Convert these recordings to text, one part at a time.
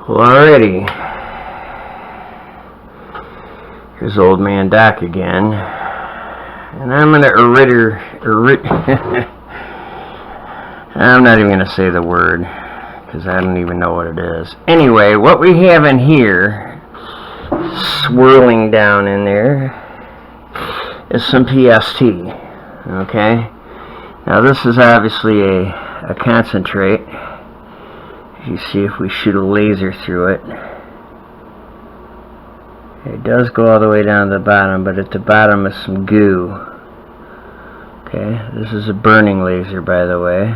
Well, alrighty. Here's old man Doc again. And I'm gonna I'm not even gonna say the word, because I don't even know what it is. Anyway, what we have in here, swirling down in there, is some PST. Okay? Now this is obviously a concentrate. You see, if we shoot a laser through it, it does go all the way down to the bottom, but at the bottom is some goo. Okay, this is a burning laser, by the way.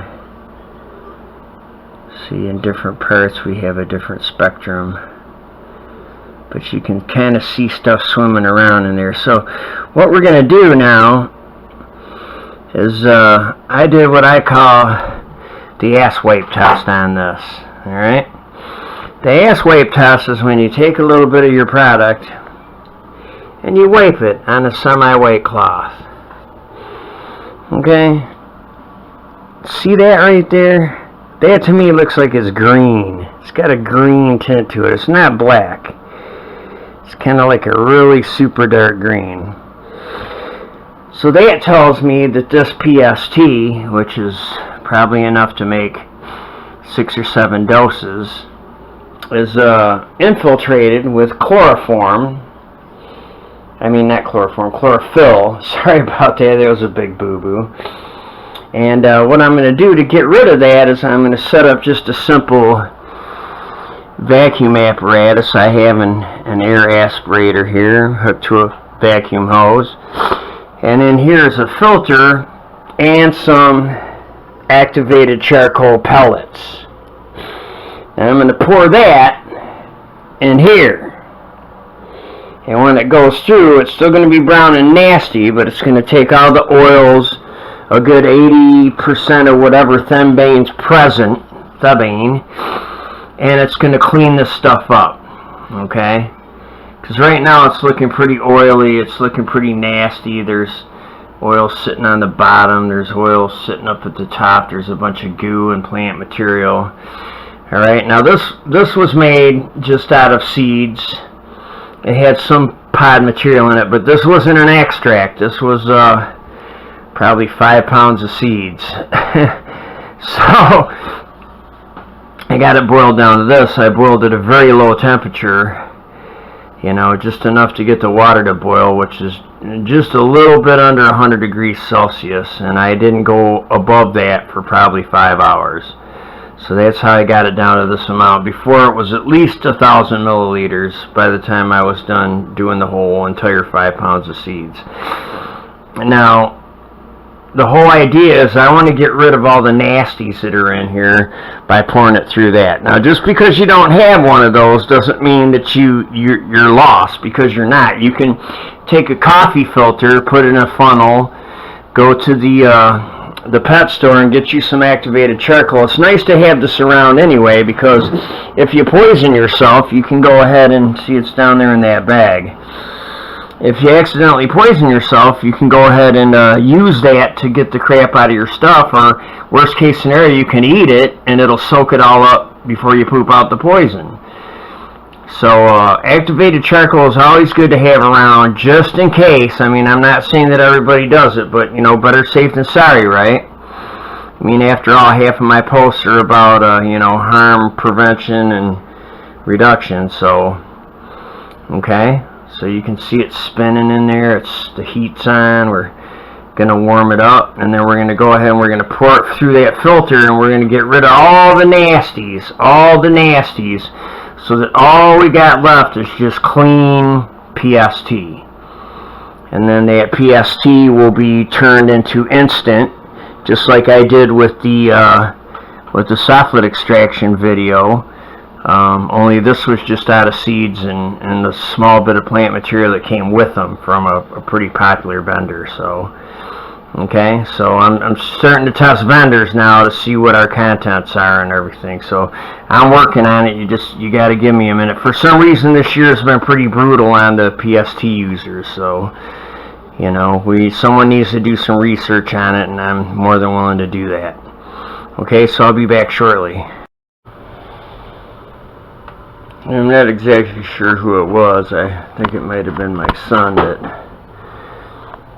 See, in different parts we have a different spectrum, but you can kind of see stuff swimming around in there. So what we're going to do now is I did what I call the ass wipe test on this. Alright, the ass wipe test is when you take a little bit of your product and you wipe it on a semi-white cloth. Okay, see that right there? That to me looks like it's green. It's got a green tint to it. It's not black. It's kind of like a really super dark green. So that tells me that this PST, which is probably enough to make 6 or 7 doses, is infiltrated with chloroform. I mean, not chloroform, chlorophyll. Sorry about that, that was a big boo-boo. And what I'm going to do to get rid of that is I'm going to set up just a simple vacuum apparatus. I have an air aspirator here hooked to a vacuum hose. And then here's a filter and some activated charcoal pellets. And I'm going to pour that in here. And when it goes through, it's still going to be brown and nasty, but it's going to take all the oils, a good 80% of whatever thenbane's present, thebane, and it's going to clean this stuff up. Okay? Because right now it's looking pretty oily, it's looking pretty nasty. There's oil sitting on the bottom, there's oil sitting up at the top, there's a bunch of goo and plant material. Alright, now this was made just out of seeds. It had some pod material in it, but this wasn't an extract. This was probably 5 pounds of seeds. So I got it boiled down to this. I boiled at a very low temperature, you know, just enough to get the water to boil, which is just a little bit under 100 degrees Celsius, and I didn't go above that for probably 5 hours. So that's how I got it down to this amount. Before, it was at least 1,000 milliliters by the time I was done doing the whole entire 5 pounds of seeds. Now, the whole idea is I want to get rid of all the nasties that are in here by pouring it through that. Now, just because you don't have one of those doesn't mean that you're lost, because you're not. You can take a coffee filter, put it in a funnel, go to the pet store and get you some activated charcoal. It's nice to have this around anyway, because if you poison yourself, you can go ahead and see it's down there in that bag. If you accidentally poison yourself, you can go ahead and use that to get the crap out of your stuff, or worst case scenario, you can eat it and it'll soak it all up before you poop out the poison. So activated charcoal is always good to have around, just in case. I mean, I'm not saying that everybody does it, but you know, better safe than sorry, right? I mean, after all, half of my posts are about you know, harm prevention and reduction. So okay, so you can see it spinning in there. The heat's on. We're gonna warm it up, and then we're gonna go ahead and we're gonna pour it through that filter, and we're gonna get rid of all the nasties, so that all we got left is just clean PST. And then that PST will be turned into instant, just like I did with the sofflet extraction video. Only this was just out of seeds and the small bit of plant material that came with them from a pretty popular vendor. So okay, so I'm starting to test vendors now to see what our contents are and everything. So I'm working on it. You got to give me a minute. For some reason, this year has been pretty brutal on the PST users. So you know, someone needs to do some research on it, and I'm more than willing to do that. Okay, so I'll be back shortly. I'm not exactly sure who it was. I think it might have been my son that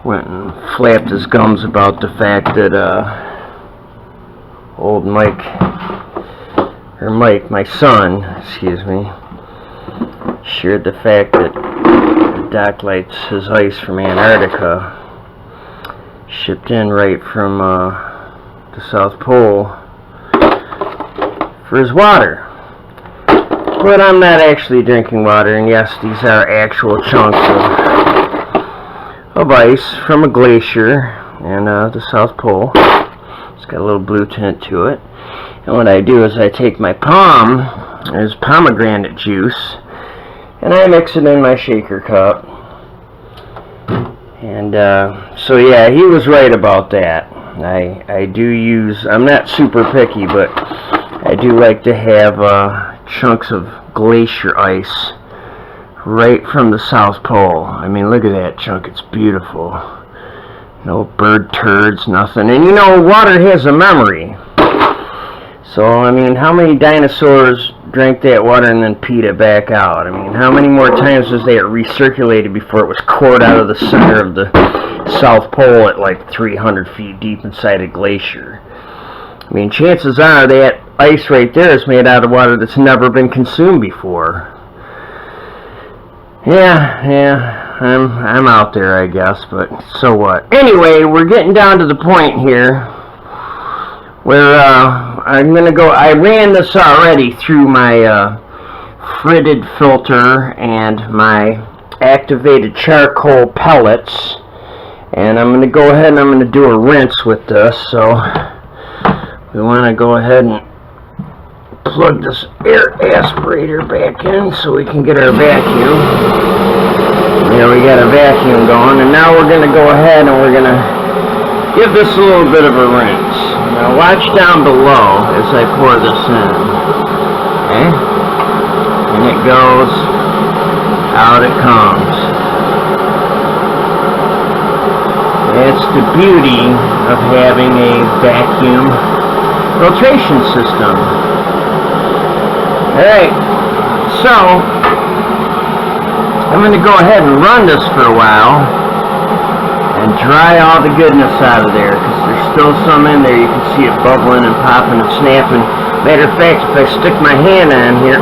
went and flapped his gums about the fact that old Mike, my son, excuse me, shared the fact that Doc likes his ice from Antarctica, shipped in right from the South Pole for his water. But I'm not actually drinking water, and yes, these are actual chunks of ice from a glacier in the South Pole. It's got a little blue tint to it. And what I do is I take my palm, there's pomegranate juice, and I mix it in my shaker cup. And so yeah, he was right about that. I do use, I'm not super picky, but I do like to have chunks of glacier ice right from the South Pole. I mean, look at that chunk, it's beautiful. No bird turds, nothing. And you know, water has a memory. So, I mean, how many dinosaurs drank that water and then peed it back out? I mean, how many more times was that recirculated before it was poured out of the center of the South Pole at like 300 feet deep inside a glacier? I mean, chances are that ice right there is made out of water that's never been consumed before. Yeah, I'm out there, I guess, but so what? Anyway, we're getting down to the point here where I'm gonna go. I ran this already through my fritted filter and my activated charcoal pellets, and I'm gonna go ahead and I'm gonna do a rinse with this. So we want to go ahead and plug this air aspirator back in so we can get our vacuum. Yeah, we got a vacuum going, and now we're going to go ahead and we're going to give this a little bit of a rinse. Now watch down below as I pour this in. Okay? And it goes, out it comes. That's the beauty of having a vacuum filtration system. Alright, so I'm going to go ahead and run this for a while and dry all the goodness out of there, because there's still some in there. You can see it bubbling and popping and snapping. Matter of fact, if I stick my hand on here,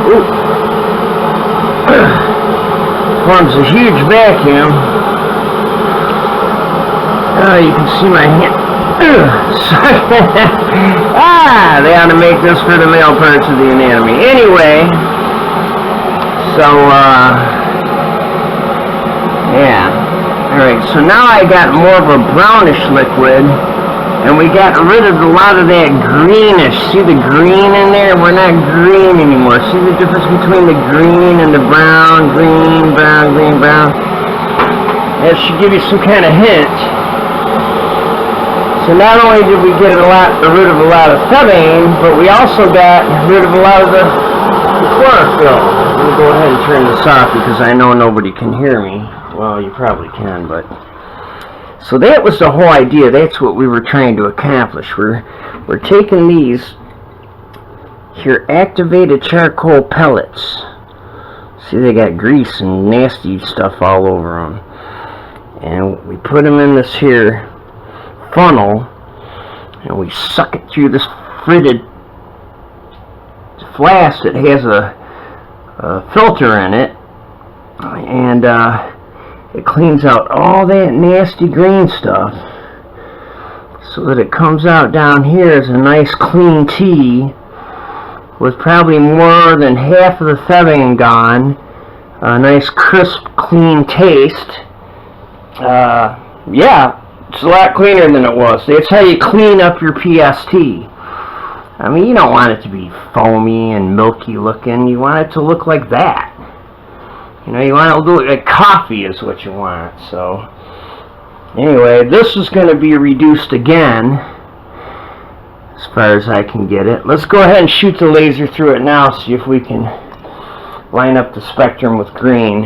forms a huge vacuum. Oh, you can see my hand. They ought to make this for the male parts of the anatomy. Anyway, so, yeah. Alright, so now I got more of a brownish liquid, and we got rid of a lot of that greenish. See the green in there? We're not green anymore. See the difference between the green and the brown? Green, brown, green, brown. That should give you some kind of hint. So not only did we get rid of a lot of thebaine, but we also got rid of a lot of the chlorophyll. Let me go ahead and turn this off because I know nobody can hear me. Well, you probably can, but... So that was the whole idea. That's what we were trying to accomplish. We're taking these here activated charcoal pellets. See, they got grease and nasty stuff all over them. And we put them in this here funnel, and we suck it through this fritted flask that has a filter in it, and it cleans out all that nasty green stuff so that it comes out down here as a nice clean tea with probably more than half of the thebaine gone, a nice crisp clean taste. Yeah, it's a lot cleaner than it was. That's how you clean up your PST. I mean, you don't want it to be foamy and milky looking. You want it to look like that. You know, you want it to look like coffee is what you want. So, anyway, this is going to be reduced again, as far as I can get it. Let's go ahead and shoot the laser through it now, see if we can line up the spectrum with green.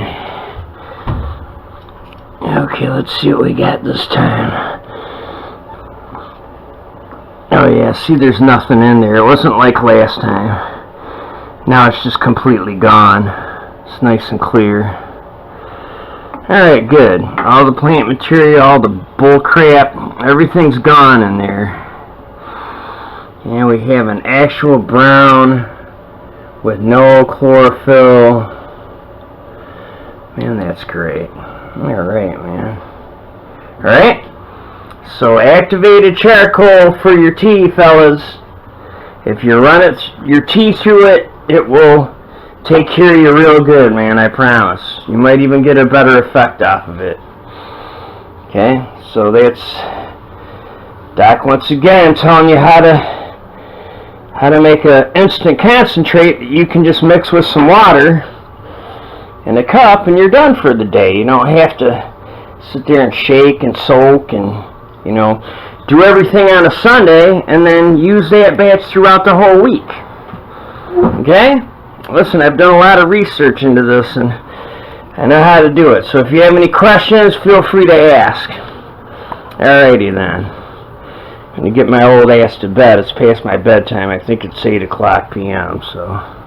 Okay, let's see what we got this time. Oh yeah, see, there's nothing in there. It wasn't like last time. Now it's just completely gone. It's nice and clear. Alright, good. All the plant material, all the bull crap, everything's gone in there. And we have an actual brown with no chlorophyll. Man, that's great. Alright, man. Alright? So activated charcoal for your tea, fellas. If you run your tea through it, it will take care of you real good, man, I promise. You might even get a better effect off of it. Okay, so that's Doc once again telling you how to make an instant concentrate that you can just mix with some water in a cup and you're done for the day. You don't have to sit there and shake and soak and, you know, do everything on a Sunday and then use that batch throughout the whole week. Okay? Listen, I've done a lot of research into this and I know how to do it. So if you have any questions, feel free to ask. Alrighty then. I'm going to get my old ass to bed. It's past my bedtime. I think it's 8 o'clock p.m. So